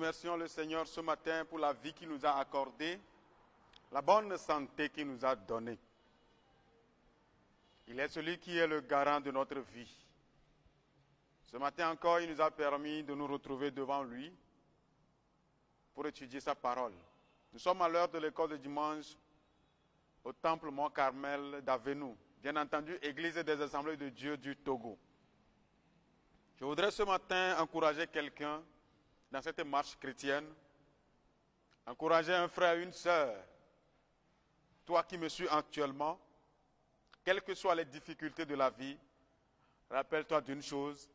remercions le Seigneur ce matin pour la vie qu'il nous a accordée, la bonne santé qu'il nous a donnée. Il est celui qui est le garant de notre vie. Ce matin encore, il nous a permis de nous retrouver devant lui pour étudier sa parole. Nous sommes à l'heure de l'école de dimanche au temple Mont-Carmel d'Avenu, bien entendu, Église des Assemblées de Dieu du Togo. Je voudrais ce matin encourager quelqu'un dans cette marche chrétienne, encourager un frère, une sœur, toi qui me suis actuellement, quelles que soient les difficultés de la vie, rappelle-toi d'une chose,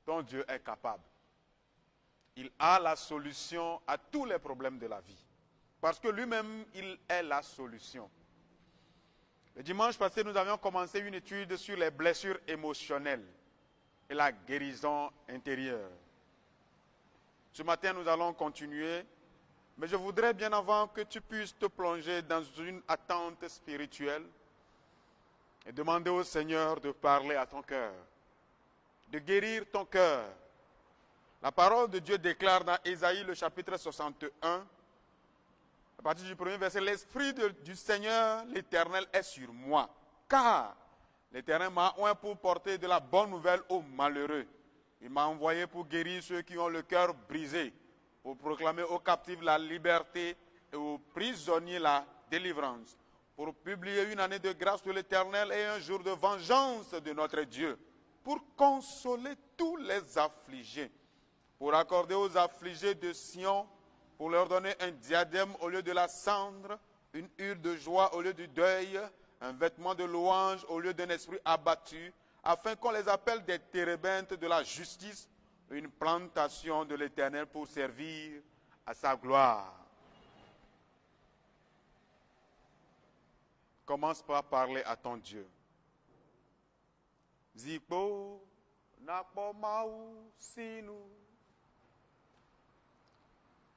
ton Dieu est capable. Il a la solution à tous les problèmes de la vie. Parce que lui-même, il est la solution. Le dimanche passé, nous avions commencé une étude sur les blessures émotionnelles et la guérison intérieure. Ce matin, nous allons continuer, mais je voudrais bien avant que tu puisses te plonger dans une attente spirituelle et demander au Seigneur de parler à ton cœur, de guérir ton cœur. La parole de Dieu déclare dans Ésaïe, le chapitre 61, à partir du premier verset, « L'Esprit du Seigneur, l'Éternel, est sur moi, car l'Éternel m'a oint pour porter de la bonne nouvelle aux malheureux. Il m'a envoyé pour guérir ceux qui ont le cœur brisé, pour proclamer aux captifs la liberté et aux prisonniers la délivrance, pour publier une année de grâce de l'Éternel et un jour de vengeance de notre Dieu, pour consoler tous les affligés, pour accorder aux affligés de Sion, pour leur donner un diadème au lieu de la cendre, une hure de joie au lieu du deuil, un vêtement de louange au lieu d'un esprit abattu, afin qu'on les appelle des térébintes de la justice, une plantation de l'Éternel pour servir à sa gloire. » Commence par parler à ton Dieu. Zikpo nakpo mau sinu.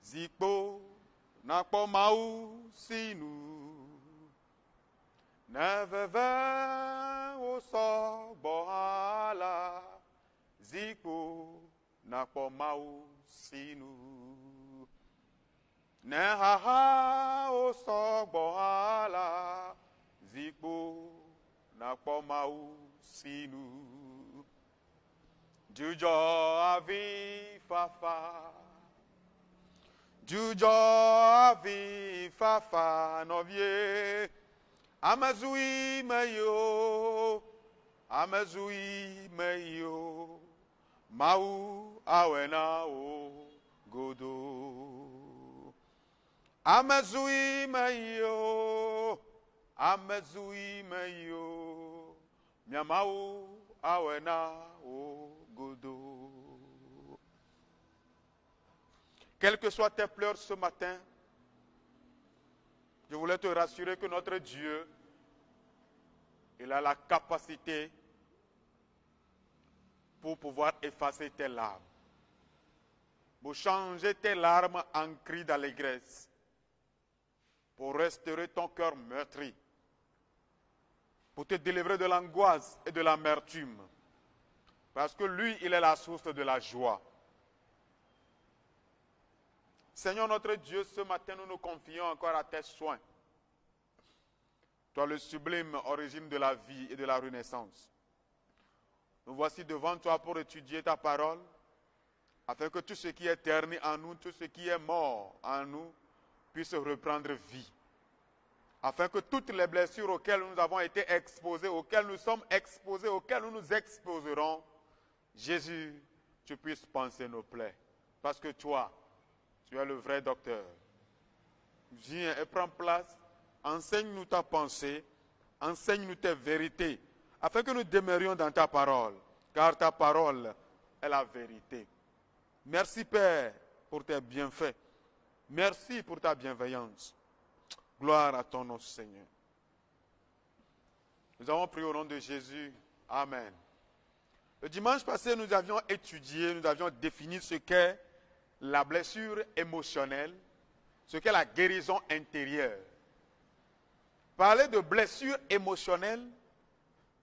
Zikpo nakpo mau sinu. Neveve oso bohala. Zikpo nakpo mau sinu. Nehaha oso bohala. Zikpo nakpo mau sinu. Jujo avi fafa. Jujo avi fafa novie. Amazui meyo. Amazui meyo. Mau awena o godo. Amazui meyo. Amazui meyo. Miamau awena o godo. Quelles que soient tes pleurs ce matin, je voulais te rassurer que notre Dieu, il a la capacité pour pouvoir effacer tes larmes, pour changer tes larmes en cris d'allégresse, pour restaurer ton cœur meurtri, pour te délivrer de l'angoisse et de l'amertume, parce que lui, il est la source de la joie. Seigneur notre Dieu, ce matin, nous nous confions encore à tes soins. Toi, le sublime origine de la vie et de la renaissance. Nous voici devant toi pour étudier ta parole, afin que tout ce qui est terni en nous, tout ce qui est mort en nous, puisse reprendre vie. Afin que toutes les blessures auxquelles nous avons été exposés, auxquelles nous sommes exposés, auxquelles nous nous exposerons, Jésus, tu puisses panser nos plaies. Parce que toi, tu es le vrai docteur. Viens et prends place, enseigne-nous ta pensée, enseigne-nous tes vérités, afin que nous demeurions dans ta parole, car ta parole est la vérité. Merci Père pour tes bienfaits. Merci pour ta bienveillance. Gloire à ton nom, Seigneur. Nous avons prié au nom de Jésus. Amen. Le dimanche passé, nous avions étudié, nous avions défini ce qu'est la blessure émotionnelle, ce qu'est la guérison intérieure. Parler de blessure émotionnelle,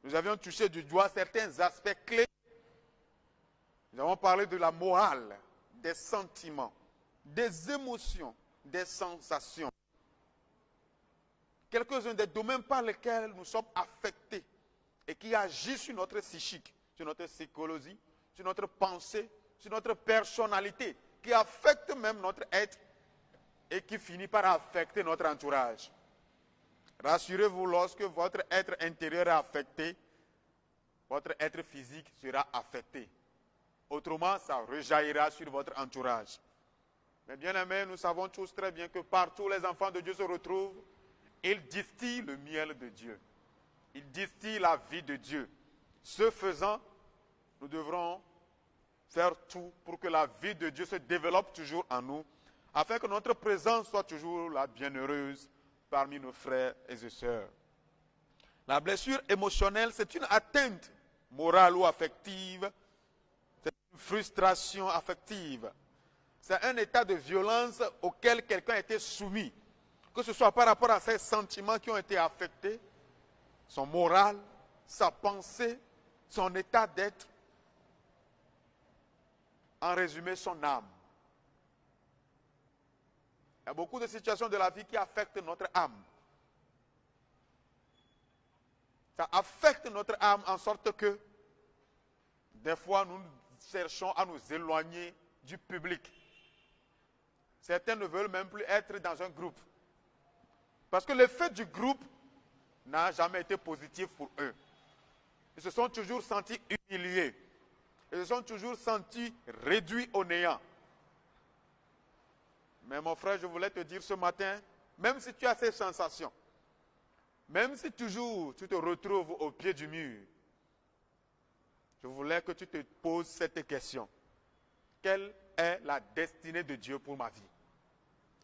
nous avions touché du doigt certains aspects clés. Nous avons parlé de la morale, des sentiments, des émotions, des sensations. Quelques-uns des domaines par lesquels nous sommes affectés et qui agissent sur notre psychique, sur notre psychologie, sur notre pensée, sur notre personnalité, qui affectent même notre être et qui finit par affecter notre entourage. Rassurez-vous, lorsque votre être intérieur est affecté, votre être physique sera affecté. Autrement, ça rejaillira sur votre entourage. Mais bien aimés, nous savons tous très bien que partout où les enfants de Dieu se retrouvent, ils distillent le miel de Dieu. Ils distillent la vie de Dieu. Ce faisant, nous devrons faire tout pour que la vie de Dieu se développe toujours en nous, afin que notre présence soit toujours la bienheureuse parmi nos frères et sœurs. La blessure émotionnelle, c'est une atteinte morale ou affective, c'est une frustration affective. C'est un état de violence auquel quelqu'un a été soumis, que ce soit par rapport à ses sentiments qui ont été affectés, son moral, sa pensée, son état d'être, en résumé, son âme. Il y a beaucoup de situations de la vie qui affectent notre âme. Ça affecte notre âme en sorte que, des fois, nous cherchons à nous éloigner du public. Certains ne veulent même plus être dans un groupe. Parce que l'effet du groupe n'a jamais été positif pour eux. Ils se sont toujours sentis humiliés. Ils se sont toujours sentis réduits au néant. Mais mon frère, je voulais te dire ce matin, même si tu as ces sensations, même si toujours tu te retrouves au pied du mur, je voulais que tu te poses cette question. Quelle est la destinée de Dieu pour ma vie?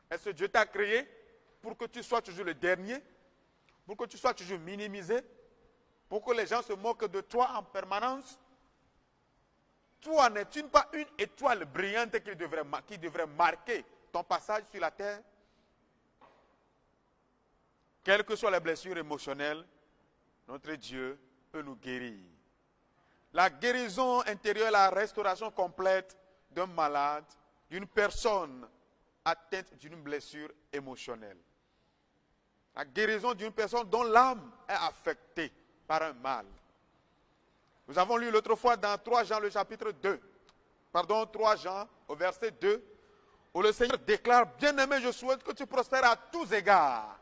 Est-ce que Dieu t'a créé pour que tu sois toujours le dernier, pour que tu sois toujours minimisé, pour que les gens se moquent de toi en permanence? Toi, n'es-tu pas une étoile brillante qui devrait marquer ton passage sur la terre? Quelles que soient les blessures émotionnelles, notre Dieu peut nous guérir. La guérison intérieure, la restauration complète d'un malade, d'une personne atteinte d'une blessure émotionnelle. La guérison d'une personne dont l'âme est affectée par un mal. Nous avons lu l'autre fois dans 3 Jean, le chapitre 2. 3 Jean, au verset 2, où le Seigneur déclare, bien-aimé, je souhaite que tu prospères à tous égards,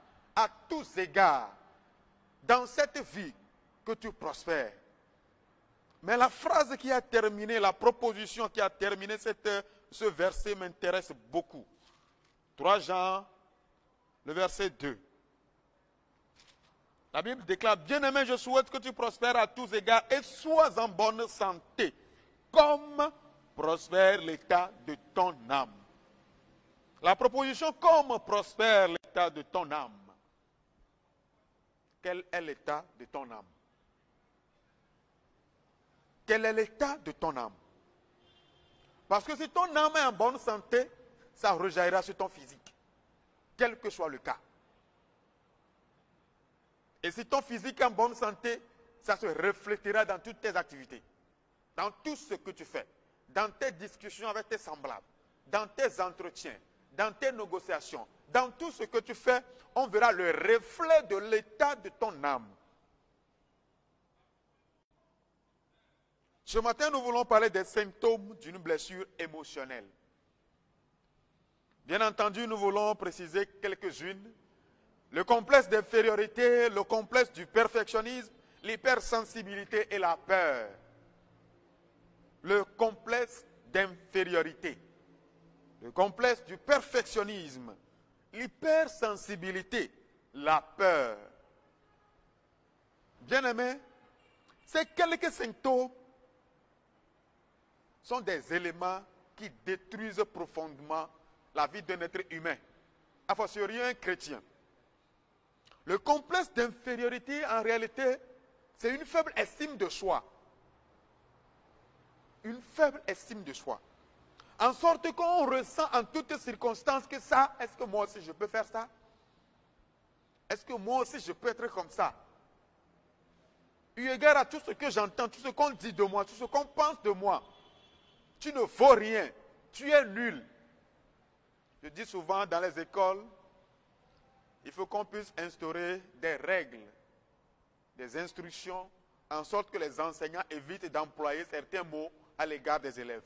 dans cette vie, que tu prospères. Mais la phrase qui a terminé, la proposition qui a terminé ce verset m'intéresse beaucoup. 3 Jean, le verset 2. La Bible déclare, bien-aimé, je souhaite que tu prospères à tous égards et sois en bonne santé, comme prospère l'état de ton âme. La proposition, comme prospère l'état de ton âme. Quel est l'état de ton âme? Quel est l'état de ton âme? Parce que si ton âme est en bonne santé, ça rejaillira sur ton physique, quel que soit le cas. Et si ton physique est en bonne santé, ça se reflétera dans toutes tes activités, dans tout ce que tu fais, dans tes discussions avec tes semblables, dans tes entretiens, dans tes négociations, dans tout ce que tu fais, on verra le reflet de l'état de ton âme. Ce matin, nous voulons parler des symptômes d'une blessure émotionnelle. Bien entendu, nous voulons préciser quelques-unes. Le complexe d'infériorité, le complexe du perfectionnisme, l'hypersensibilité et la peur. Le complexe d'infériorité, le complexe du perfectionnisme, l'hypersensibilité, la peur. Bien-aimés, ces quelques symptômes sont des éléments qui détruisent profondément la vie d'un être humain, a fortiori un chrétien. Le complexe d'infériorité, en réalité, c'est une faible estime de soi. Une faible estime de soi. En sorte qu'on ressent en toutes circonstances que ça, est-ce que moi aussi je peux faire ça? Est-ce que moi aussi je peux être comme ça? Eu égard à tout ce que j'entends, tout ce qu'on dit de moi, tout ce qu'on pense de moi, tu ne vaux rien, tu es nul. Je dis souvent dans les écoles, il faut qu'on puisse instaurer des règles, des instructions, en sorte que les enseignants évitent d'employer certains mots à l'égard des élèves.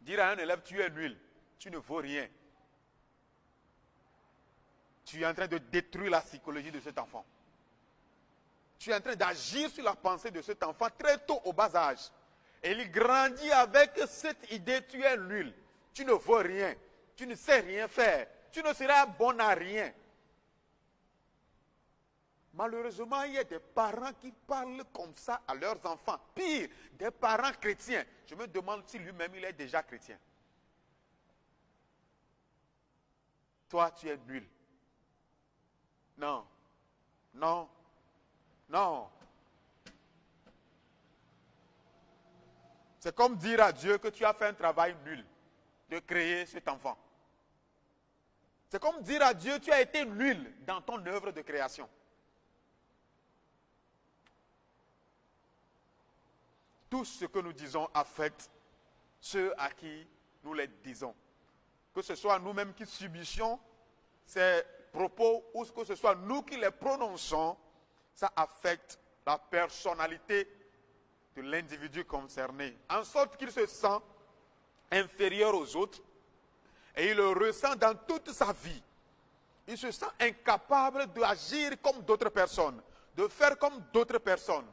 Dire à un élève, tu es nul, tu ne vaux rien. Tu es en train de détruire la psychologie de cet enfant. Tu es en train d'agir sur la pensée de cet enfant très tôt au bas âge. Et il grandit avec cette idée, tu es nul, tu ne vaux rien, tu ne sais rien faire, tu ne seras bon à rien. Malheureusement, il y a des parents qui parlent comme ça à leurs enfants. Pire, des parents chrétiens. Je me demande si lui-même il est déjà chrétien. Toi, tu es nul. Non, non, non. C'est comme dire à Dieu que tu as fait un travail nul de créer cet enfant. C'est comme dire à Dieu, tu as été nul dans ton œuvre de création. Tout ce que nous disons affecte ceux à qui nous les disons. Que ce soit nous-mêmes qui subissions ces propos ou que ce soit nous qui les prononçons, ça affecte la personnalité de l'individu concerné, en sorte qu'il se sent inférieur aux autres et il le ressent dans toute sa vie. Il se sent incapable d'agir comme d'autres personnes, de faire comme d'autres personnes.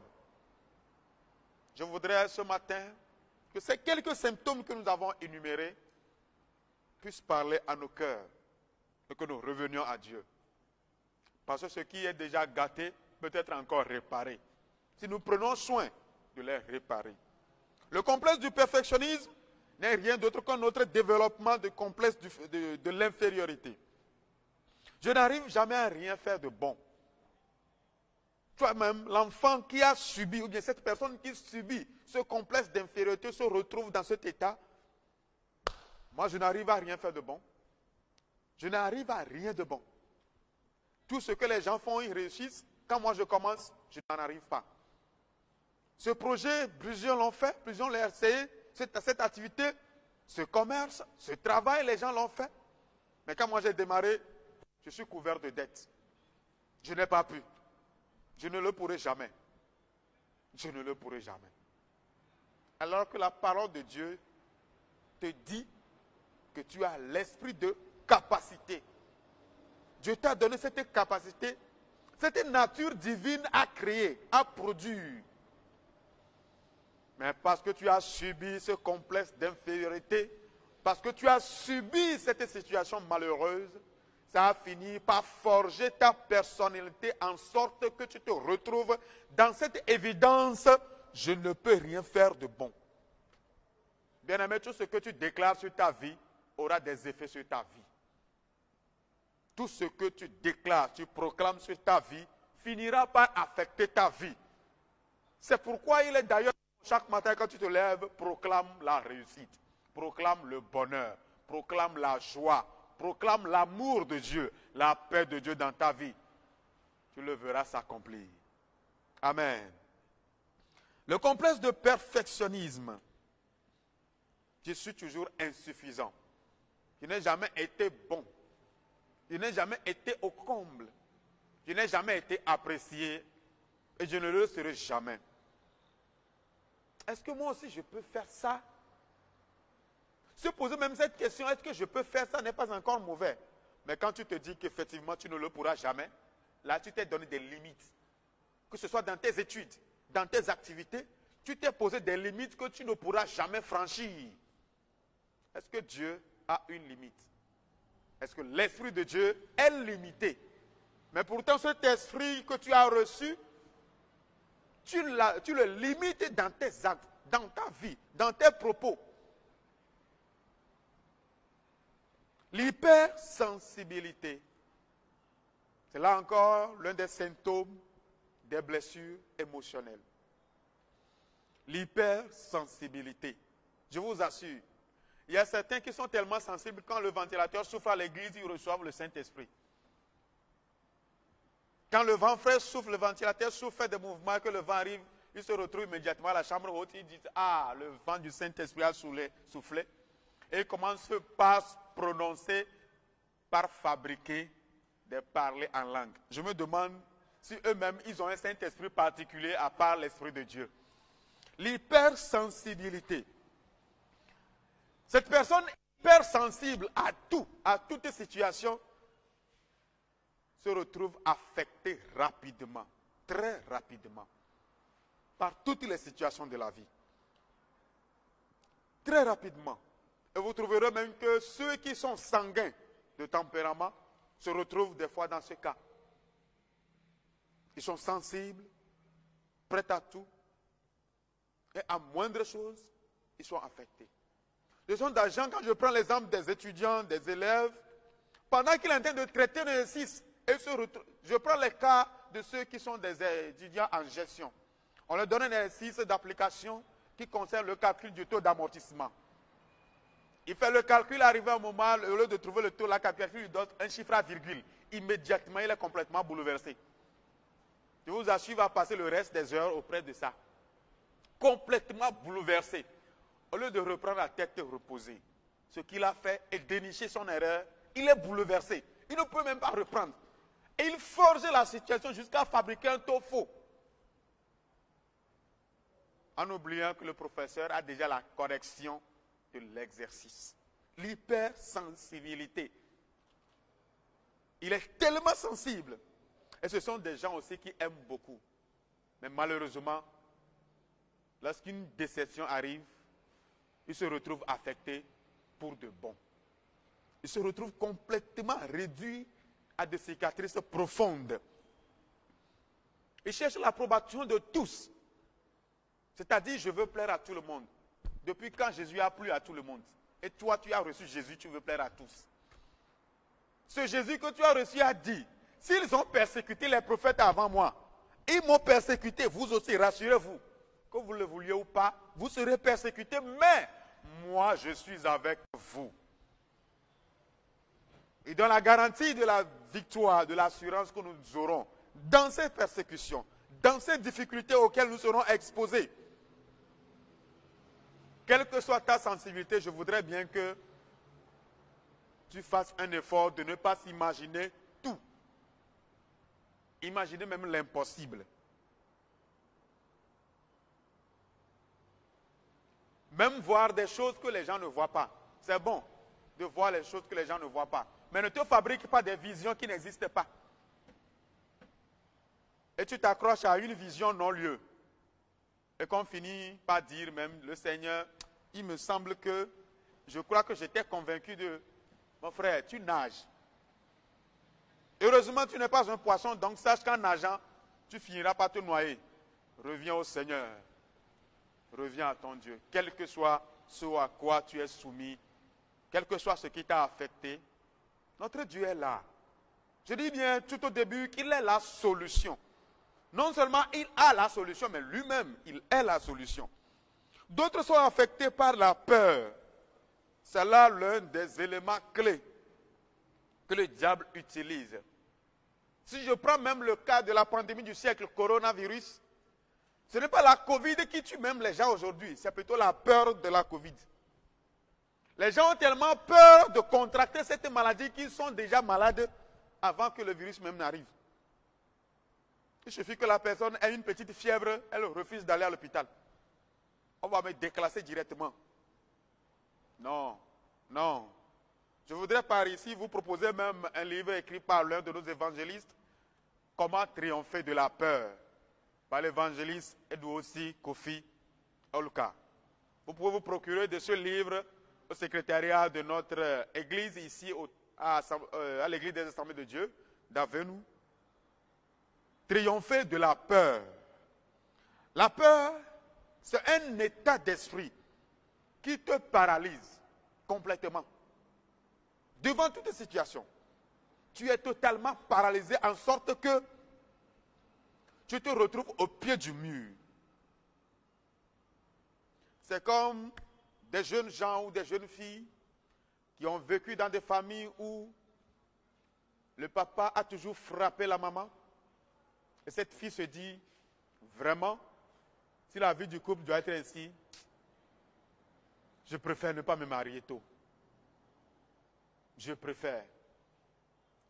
Je voudrais ce matin que ces quelques symptômes que nous avons énumérés puissent parler à nos cœurs et que nous revenions à Dieu. Parce que ce qui est déjà gâté peut être encore réparé, si nous prenons soin de les réparer. Le complexe du perfectionnisme n'est rien d'autre qu'un autre développement du complexe de l'infériorité. Je n'arrive jamais à rien faire de bon. Toi-même, l'enfant qui a subi, ou bien cette personne qui subit ce complexe d'infériorité se retrouve dans cet état. Moi, je n'arrive à rien faire de bon. Je n'arrive à rien de bon. Tout ce que les gens font, ils réussissent. Quand moi je commence, je n'en arrive pas. Ce projet, plusieurs l'ont fait, plusieurs l'ont essayé. Cette activité, ce commerce, ce travail, les gens l'ont fait. Mais quand moi j'ai démarré, je suis couvert de dettes. Je n'ai pas pu. Je ne le pourrai jamais. Je ne le pourrai jamais. Alors que la parole de Dieu te dit que tu as l'esprit de capacité. Dieu t'a donné cette capacité, cette nature divine à créer, à produire. Mais parce que tu as subi ce complexe d'infériorité, parce que tu as subi cette situation malheureuse, ça a fini par forger ta personnalité en sorte que tu te retrouves dans cette évidence, je ne peux rien faire de bon. Bien-aimé, tout ce que tu déclares sur ta vie aura des effets sur ta vie. Tout ce que tu déclares, tu proclames sur ta vie, finira par affecter ta vie. C'est pourquoi il est d'ailleurs, chaque matin quand tu te lèves, proclame la réussite, proclame le bonheur, proclame la joie, proclame l'amour de Dieu, la paix de Dieu dans ta vie. Tu le verras s'accomplir. Amen. Le complexe de perfectionnisme. Je suis toujours insuffisant. Je n'ai jamais été bon. Je n'ai jamais été au comble. Je n'ai jamais été apprécié. Et je ne le serai jamais. Est-ce que moi aussi je peux faire ça? Se poser même cette question, est-ce que je peux faire ça, n'est pas encore mauvais. Mais quand tu te dis qu'effectivement tu ne le pourras jamais, là tu t'es donné des limites. Que ce soit dans tes études, dans tes activités, tu t'es posé des limites que tu ne pourras jamais franchir. Est-ce que Dieu a une limite? Est-ce que l'Esprit de Dieu est limité? Mais pourtant cet esprit que tu as reçu, tu le limites dans tes actes, dans ta vie, dans tes propos. L'hypersensibilité, c'est là encore l'un des symptômes des blessures émotionnelles. L'hypersensibilité. Je vous assure, il y a certains qui sont tellement sensibles, quand le ventilateur souffle à l'église, ils reçoivent le Saint-Esprit. Quand le vent frais souffle, le ventilateur souffle, fait des mouvements, que le vent arrive, ils se retrouvent immédiatement à la chambre haute, ils disent, ah, le vent du Saint-Esprit a soufflé. et commencent par se prononcer, par fabriquer des parlers en langue. Je me demande si eux-mêmes, ils ont un Saint-Esprit particulier à part l'Esprit de Dieu. L'hypersensibilité. Cette personne hypersensible à tout, à toute situation, se retrouve affectée rapidement, très rapidement, par toutes les situations de la vie. Très rapidement. Et vous trouverez même que ceux qui sont sanguins de tempérament se retrouvent des fois dans ce cas. Ils sont sensibles, prêts à tout, et à moindre chose, ils sont affectés. Ce sont des gens, quand je prends l'exemple des étudiants, des élèves, pendant qu'il est en train de traiter un exercice, je prends les cas de ceux qui sont des étudiants en gestion. On leur donne un exercice d'application qui concerne le calcul du taux d'amortissement. Il fait le calcul, arrivé à un moment, au lieu de trouver le taux, la calculatrice lui donne un chiffre à virgule. Immédiatement, il est complètement bouleversé. Je vous assure, il va passer le reste des heures auprès de ça. Complètement bouleversé. Au lieu de reprendre la tête reposée, ce qu'il a fait est dénicher son erreur. Il est bouleversé. Il ne peut même pas reprendre. Et il forge la situation jusqu'à fabriquer un taux faux. En oubliant que le professeur a déjà la correction de l'exercice. L'hypersensibilité. Il est tellement sensible. Et ce sont des gens aussi qui aiment beaucoup. Mais malheureusement, lorsqu'une déception arrive, ils se retrouvent affectés pour de bon. Ils se retrouvent complètement réduits à des cicatrices profondes. Ils cherchent l'approbation de tous. C'est-à-dire, je veux plaire à tout le monde. Depuis quand Jésus a plu à tout le monde? Et toi, tu as reçu Jésus, tu veux plaire à tous. Ce Jésus que tu as reçu a dit, s'ils ont persécuté les prophètes avant moi, ils m'ont persécuté, vous aussi, rassurez-vous. Que vous le vouliez ou pas, vous serez persécutés, mais moi, je suis avec vous. Et dans la garantie de la victoire, de l'assurance que nous aurons, dans ces persécutions, dans ces difficultés auxquelles nous serons exposés, quelle que soit ta sensibilité, je voudrais bien que tu fasses un effort de ne pas s'imaginer tout. Imaginez même l'impossible. Même voir des choses que les gens ne voient pas. C'est bon de voir les choses que les gens ne voient pas. Mais ne te fabrique pas des visions qui n'existent pas. Et tu t'accroches à une vision non-lieu. Et qu'on finit par dire même, le Seigneur, il me semble que, je crois que j'étais convaincu de, mon frère, tu nages. Heureusement, tu n'es pas un poisson, donc sache qu'en nageant, tu finiras par te noyer. Reviens au Seigneur. Reviens à ton Dieu. Quel que soit ce à quoi tu es soumis, quel que soit ce qui t'a affecté, notre Dieu est là. Je dis bien tout au début qu'il est la solution. Non seulement il a la solution, mais lui-même, il est la solution. D'autres sont affectés par la peur. C'est là l'un des éléments clés que le diable utilise. Si je prends même le cas de la pandémie du siècle, coronavirus, ce n'est pas la Covid qui tue même les gens aujourd'hui, c'est plutôt la peur de la Covid. Les gens ont tellement peur de contracter cette maladie qu'ils sont déjà malades avant que le virus même n'arrive. Il suffit que la personne ait une petite fièvre, elle refuse d'aller à l'hôpital. On va me déclasser directement. Non, non. Je voudrais par ici vous proposer même un livre écrit par l'un de nos évangélistes, Comment triompher de la peur, par l'évangéliste Edouossi Kofi Olka. Vous pouvez vous procurer de ce livre au secrétariat de notre église ici à l'église des Assemblées de Dieu d'Avenu. Triompher de la peur. La peur, c'est un état d'esprit qui te paralyse complètement. Devant toute situation, tu es totalement paralysé en sorte que tu te retrouves au pied du mur. C'est comme des jeunes gens ou des jeunes filles qui ont vécu dans des familles où le papa a toujours frappé la maman. Et cette fille se dit, vraiment, si la vie du couple doit être ainsi, je préfère ne pas me marier tôt. Je préfère.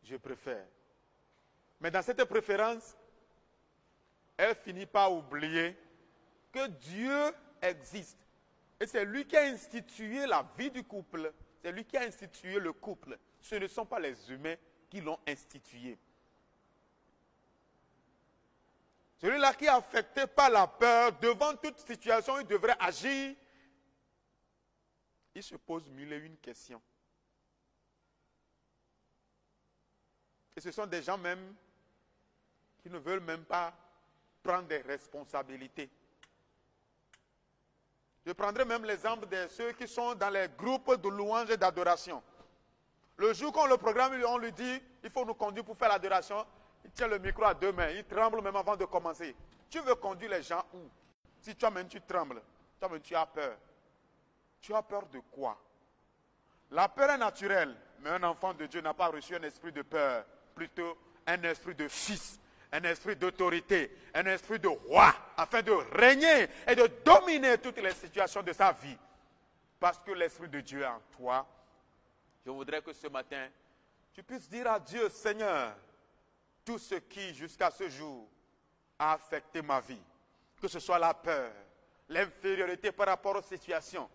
Je préfère. Mais dans cette préférence, elle finit par oublier que Dieu existe. Et c'est lui qui a institué la vie du couple. C'est lui qui a institué le couple. Ce ne sont pas les humains qui l'ont institué. Celui-là qui est affecté par la peur, devant toute situation, il devrait agir. Il se pose mille et une questions. Et ce sont des gens même qui ne veulent même pas prendre des responsabilités. Je prendrai même l'exemple de ceux qui sont dans les groupes de louange et d'adoration. Le jour qu'on le programme, on lui dit, il faut nous conduire pour faire l'adoration. Il tient le micro à deux mains, il tremble même avant de commencer. Tu veux conduire les gens où? Si toi-même tu trembles, toi-même tu as peur. Tu as peur de quoi? La peur est naturelle, mais un enfant de Dieu n'a pas reçu un esprit de peur, plutôt un esprit de fils, un esprit d'autorité, un esprit de roi, afin de régner et de dominer toutes les situations de sa vie. Parce que l'esprit de Dieu est en toi, je voudrais que ce matin, tu puisses dire à Dieu, Seigneur, tout ce qui, jusqu'à ce jour, a affecté ma vie, que ce soit la peur, l'infériorité par rapport aux situations,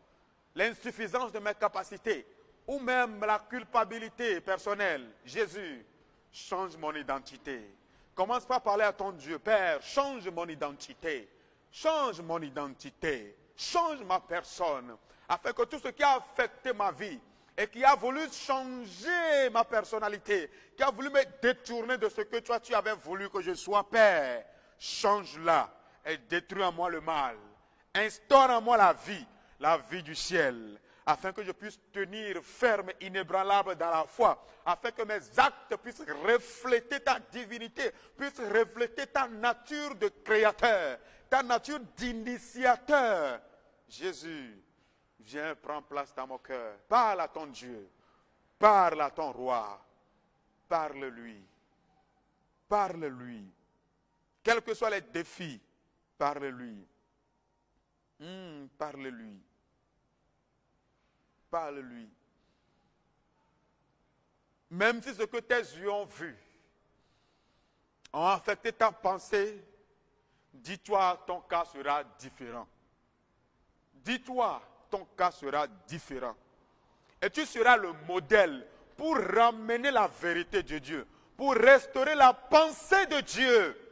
l'insuffisance de mes capacités, ou même la culpabilité personnelle. Jésus, change mon identité. Commence par parler à ton Dieu. Père, change mon identité. Change mon identité. Change ma personne. Afin que tout ce qui a affecté ma vie et qui a voulu changer ma personnalité, qui a voulu me détourner de ce que toi tu avais voulu que je sois, Père, change-la et détruis en moi le mal. Instaure en moi la vie du ciel, afin que je puisse tenir ferme, inébranlable dans la foi, afin que mes actes puissent refléter ta divinité, puissent refléter ta nature de créateur, ta nature d'initiateur. Jésus, viens, prends place dans mon cœur. Parle à ton Dieu, parle à ton roi, parle-lui, parle-lui. Quels que soient les défis, parle-lui. Parle-lui. Parle-lui. Même si ce que tes yeux ont vu ont affecté ta pensée, dis-toi, ton cas sera différent. Dis-toi, ton cas sera différent. Et tu seras le modèle pour ramener la vérité de Dieu, pour restaurer la pensée de Dieu.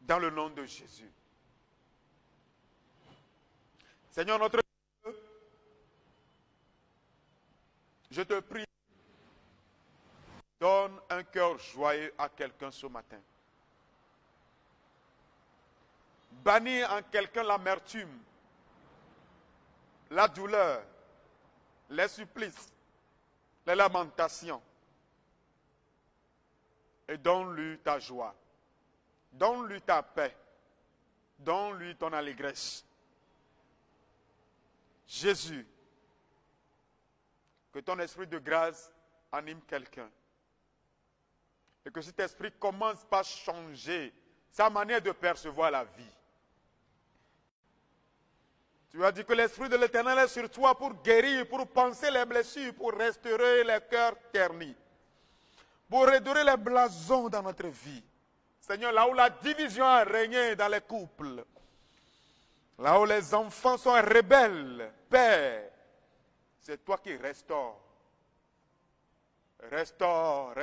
Dans le nom de Jésus. Seigneur notre Dieu, je te prie, donne un cœur joyeux à quelqu'un ce matin. Bannis en quelqu'un l'amertume, la douleur, les supplices, les lamentations. Et donne-lui ta joie. Donne-lui ta paix. Donne-lui ton allégresse. Jésus, que ton esprit de grâce anime quelqu'un. Et que cet esprit commence par changer sa manière de percevoir la vie. Tu as dit que l'esprit de l'Éternel est sur toi pour guérir, pour panser les blessures, pour restaurer les cœurs ternis, pour redorer les blasons dans notre vie. Seigneur, là où la division a régné dans les couples, là où les enfants sont rebelles, Père, c'est toi qui restaures. Restaure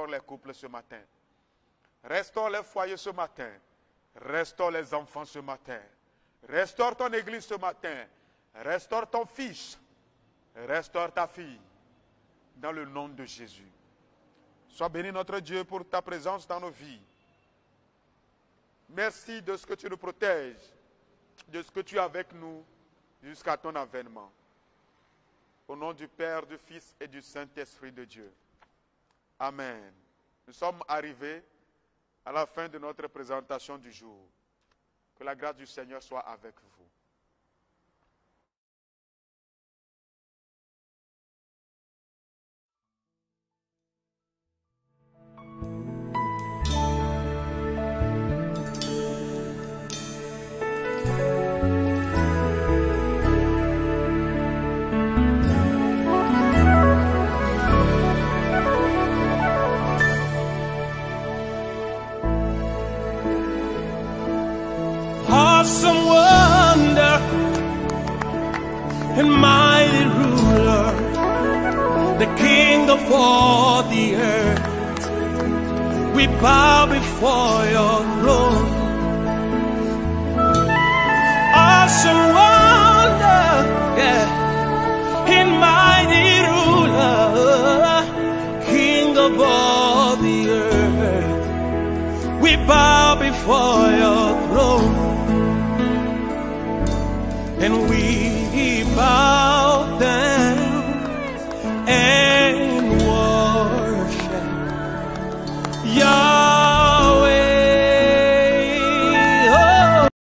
les couples ce matin. Restaure les foyers ce matin. Restaure les enfants ce matin. Restaure ton église ce matin. Restaure ton fils. Restaure ta fille. Dans le nom de Jésus. Sois béni notre Dieu pour ta présence dans nos vies. Merci de ce que tu nous protèges, de ce que tu es avec nous jusqu'à ton avènement. Au nom du Père, du Fils et du Saint-Esprit de Dieu. Amen. Nous sommes arrivés à la fin de notre présentation du jour. Que la grâce du Seigneur soit avec vous. and mighty ruler, the King of all the earth. We bow before your throne. Awesome wonder, yeah, and mighty ruler, King of all the earth. We bow before your throne, and we bow